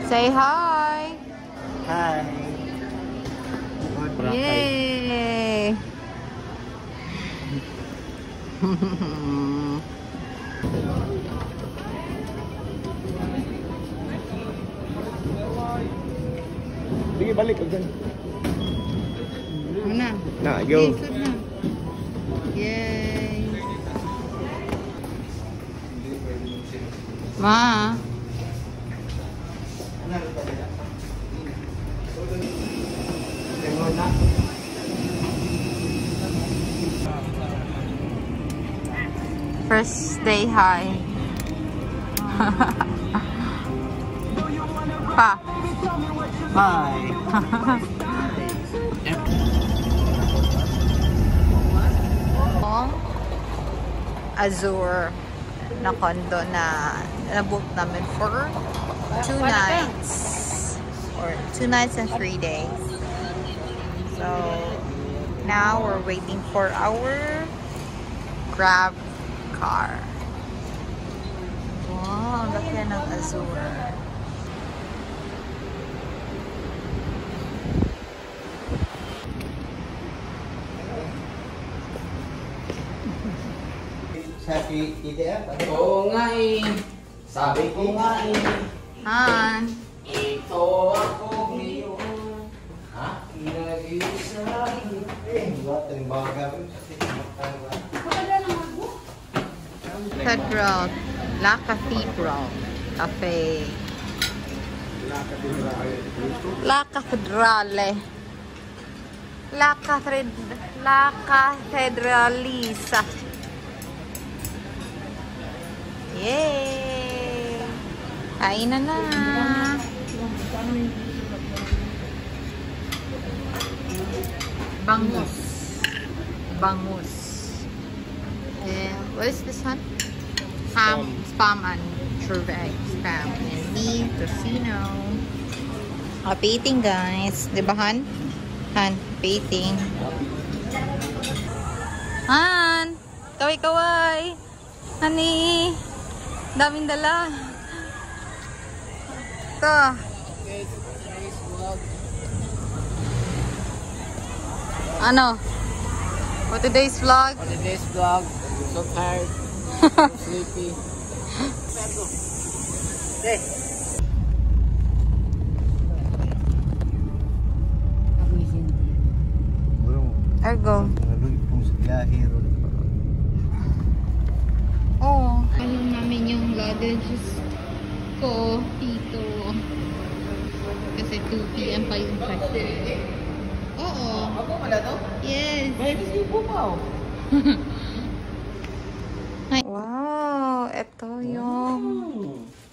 Say hi! Hi! Yay! Sige, balik ka dyan. Ano na? Na, go. Isod na. Yay! Ma! First day high. Pa. Bye! Azure na condo na nabook namin for 2 nights. Or 2 nights and 3 days. So, now we're waiting for our Grab car. Wow, laki ng Azure. Sabi, kita Oo nga eh. Sabi ko nga eh. Han. Ito ako ngayon. Ha? Nag-iisa. Buat ang baga. Cathedral. La Cathedral Cafe. La Cathedrale. La Cathedralisa. Yay! Kain na na. Bangus. Bangus. And what is this one? Ham, spam, and turveg. Spam. And beef, tocino. Pating guys. Diba Han? Han, pating. Han! Kaway-kaway! Honey! Daming dala. Ito. Ano? For today's vlog? For today's vlog, so tired, sleepy. Okay. Ergo. Oo. Ano namin yung luggages ko dito. Kasi 2 PM pa yung check-in. Oo. Ako pala to? Yes. May isipo pa oh. Wow. Ito yung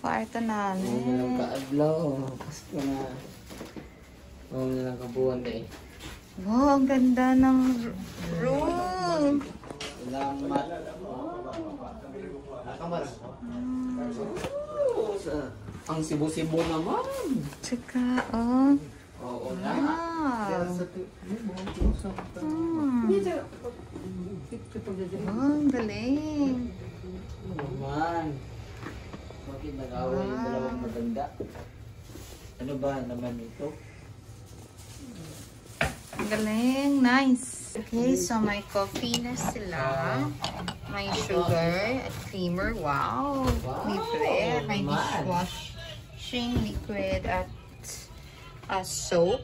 kwarto Huwag na lang namin. kaadlaw. Pasko na. Huwag na lang kabuhan eh. Wow, ang ganda ng room. Salamat. Ang sibo-sibo naman. Tsaka, oh. Oo na. Wow. Oh, ang galing. Naman. Bakit nag-away yung dalawang maganda? Ano ba naman ito? Ang galing. Nice. Okay, so may coffee na sila. May sugar at creamer. Wow. Liquid. May dishwashing liquid at soap.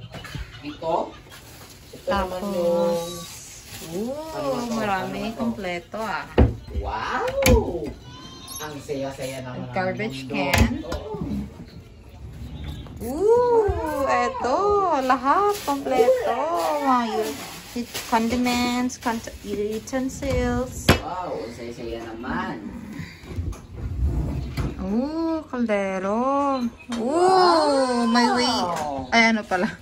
Ito? Ito naman yung... Ooh, marami. Kompleto ah. Wow! Ang saya-saya naman ng Garbage mundo. can. Ooh, eto. Lahat. Kompleto. Mga condiments, utensils. Wow, ang saya-saya naman. Ooh, kaldero. Ooh, may way. Ay, ano pala.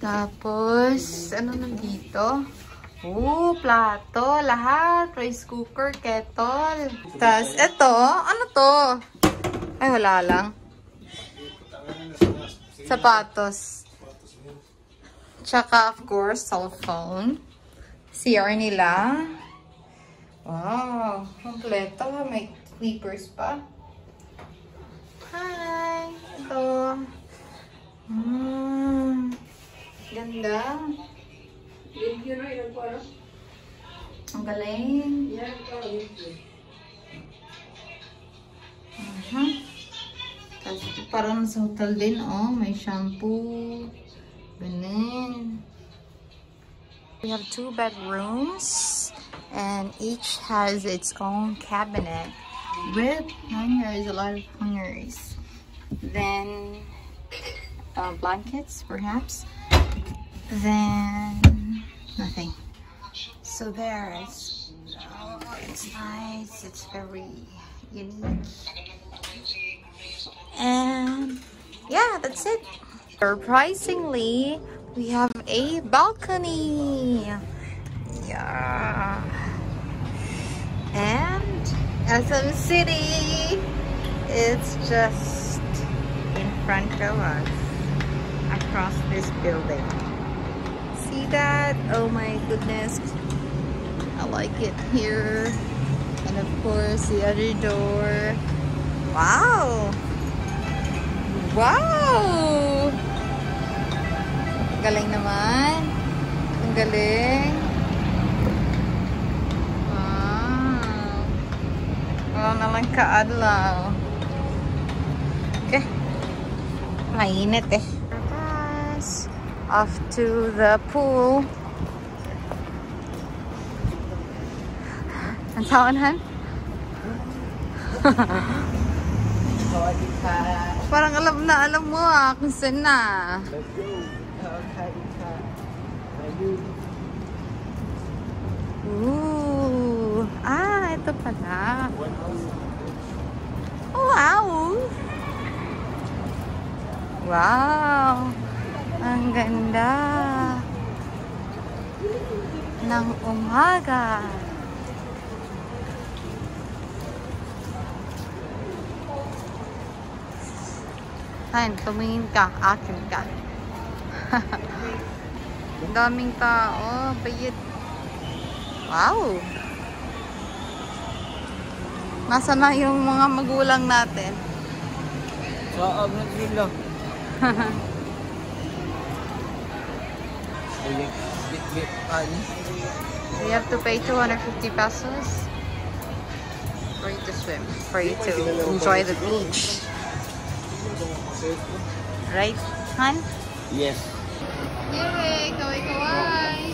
Tapos, ano nandito? Ooh, plato. Lahat. Rice cooker, kettle. Tapos, eto. Ano to? Ay, wala lang. Sapatos. Tsaka, of course, cellphone. CR nila. Wow. Kompleto. May clippers pa. ganda. Ang galing. Tapos parang sa hotel din, oh. May shampoo. Ganun. We have 2 bedrooms. And each has its own cabinet. With hangers. A lot of hangers. Then, blankets, perhaps. Then, nothing. So there's, it's nice, it's very unique. And yeah, that's it. Surprisingly, we have a balcony. Yeah. And SM City, it's just in front of us, across this building. See that? Oh my goodness. I like it here. And of course, the other door. Wow! Wow! Galing naman. Ang galing. Wow. Wala naman kaadlaw. Okay. Mainit eh. Off to the pool. Ang taon, Han? Parang alam mo kung saan na. Let's go. Ooh. Ito pala. Wow. Wow. Ang ganda ng umaga. Han, tumingin ka. Akin ka. Daming tao. Bayit. Wow. Nasaan na yung mga magulang natin? Saab na sila. You have to pay 250 pesos for you to swim, for you to enjoy the beach. Right, Han? Yes. Yay! Kaway-kaway!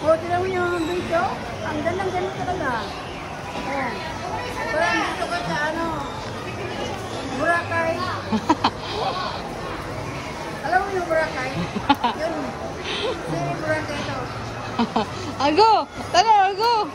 Oh, tinan mo yung video? Ang ganda-ganda talaga. Oh. Parang dito ka sa ano, Boracay. Alam mo yung Boracay? Yun. Sige, Boracay ito. Ago! Tara, Ago!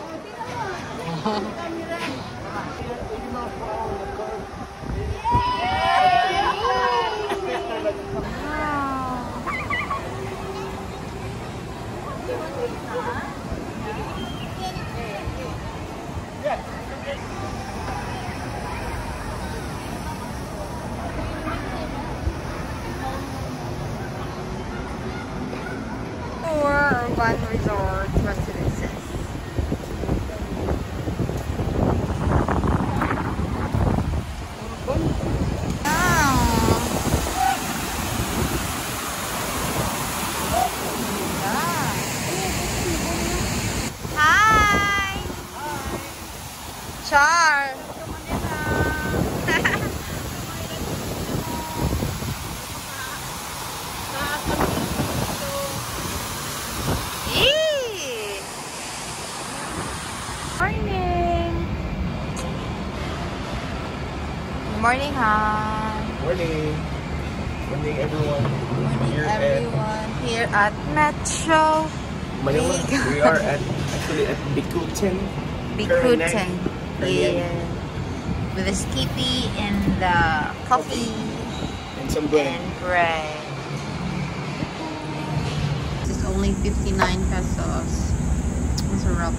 Urban Resort Residences. Hi! Char! Morning, Han. Morning. Morning, everyone. Morning, everyone. Here at Metro Manila. We are actually at Bikutan. Bikutan. Yeah. With the skippy and the coffee And some bread. and bread. This is only 59 pesos. Masarap.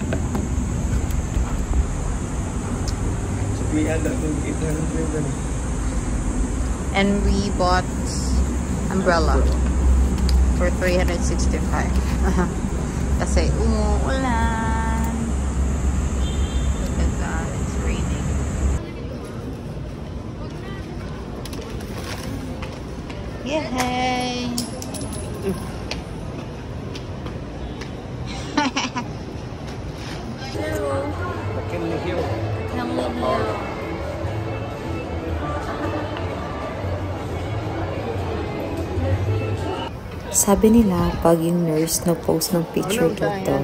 We had that in 800. And we bought umbrella for 365. Kasi umuulan. Look at that, it's raining. Yay! McKinley Hill. Sabi nila, pag yung nurse na post ng picture dito,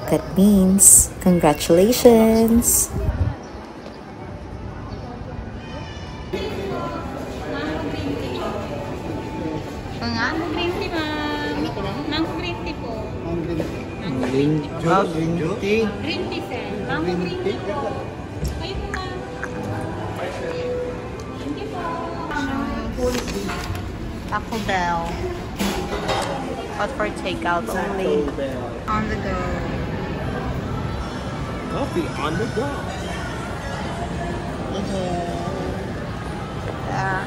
that means, congratulations! Mango green tea, ma'am. Mango green tea po. Green tea. Green tea, sir. Mango green tea po. Kayo po, ma'am. Thank you po. Taco Bell. But for takeout only. On the go. Coffee on the go. Yeah.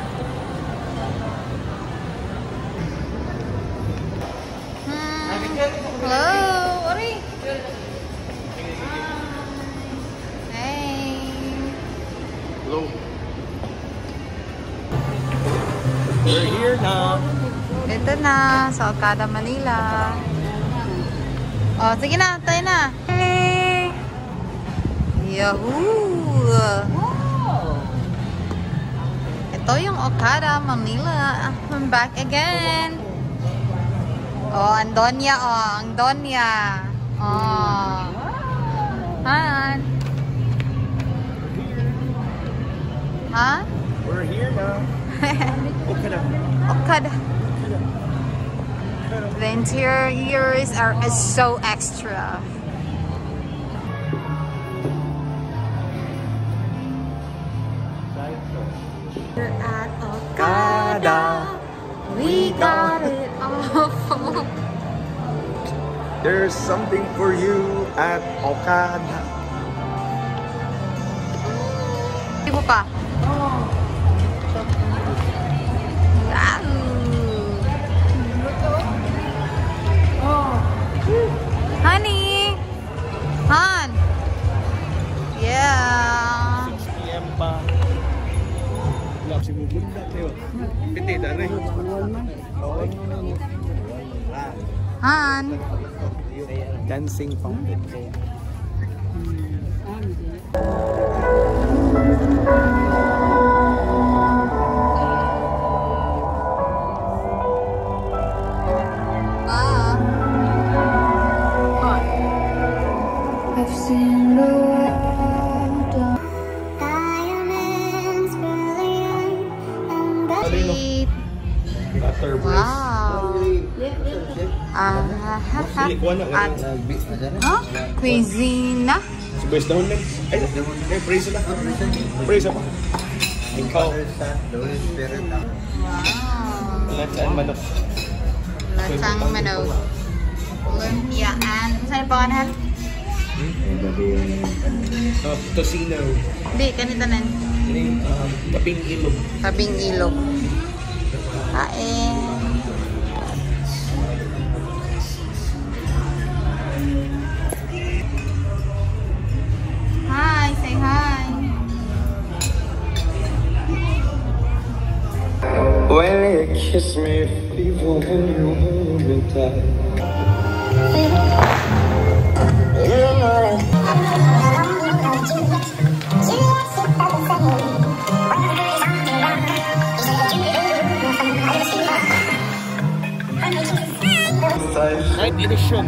Hello, Ori. Hey. Hello. We're here now. Ito na, sa Okada, Manila. Oh, sige na, tayo na. Hey! Yahoo! Ito yung Okada, Manila. I'm back again. Oh, Andonia, oh, Andonia. Oh. Han. Huh? We're here now. Okada. Okada. The interiors are so extra. We're at Okada. We got it all. There's something for you at Okada. Ibo pa. Honey! Han! Yeah! 6 p.m. pa. Lap si Bubunda tayo. Piti na rin. Han! Dancing fountain. I've seen the world. Diamonds brilliant and Sweet! Butter Wow! At huh? Cuisine. Si Boys down lang. Ay, praise na. Praise pa. Ikaw. Wow! Lansaan manok. Latsang manok. Lumpia and... Saan pa kanan? Tocino. Hindi, kanita nan. Ini yung taping ilog. Tabing ilog. Kain. Hi, say hi. When you kiss me, people when you hold me tight. Night edition.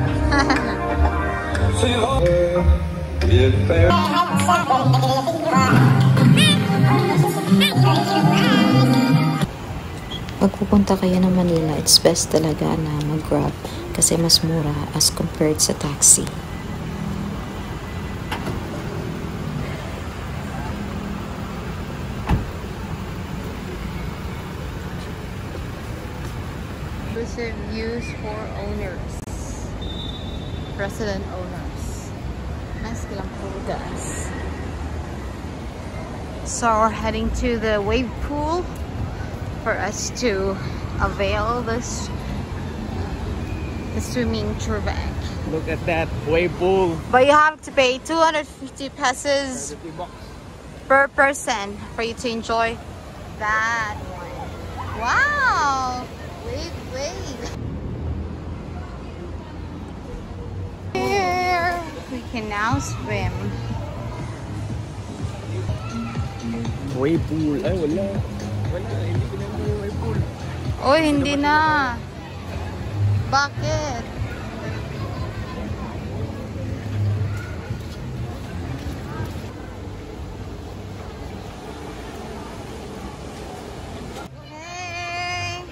Pag pupunta kayo ng Manila, it's best talaga na mag-grab kasi mas mura as compared sa taxi. Exclusive views for owners. Resident owners. Nice lang po, guys. So we're heading to the wave pool for us to avail the swimming trivak. Look at that wave pool. But you have to pay 250 pesos per person for you to enjoy that one. Wow! now swim. Wave pool. Ay, wala. Wala, hindi ko lang yung wave pool. Oh, hindi na. Bakit? Hey!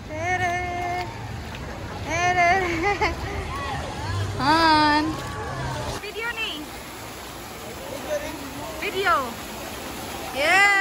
Tere! Tere! Han! Video ni! Video! Yeah!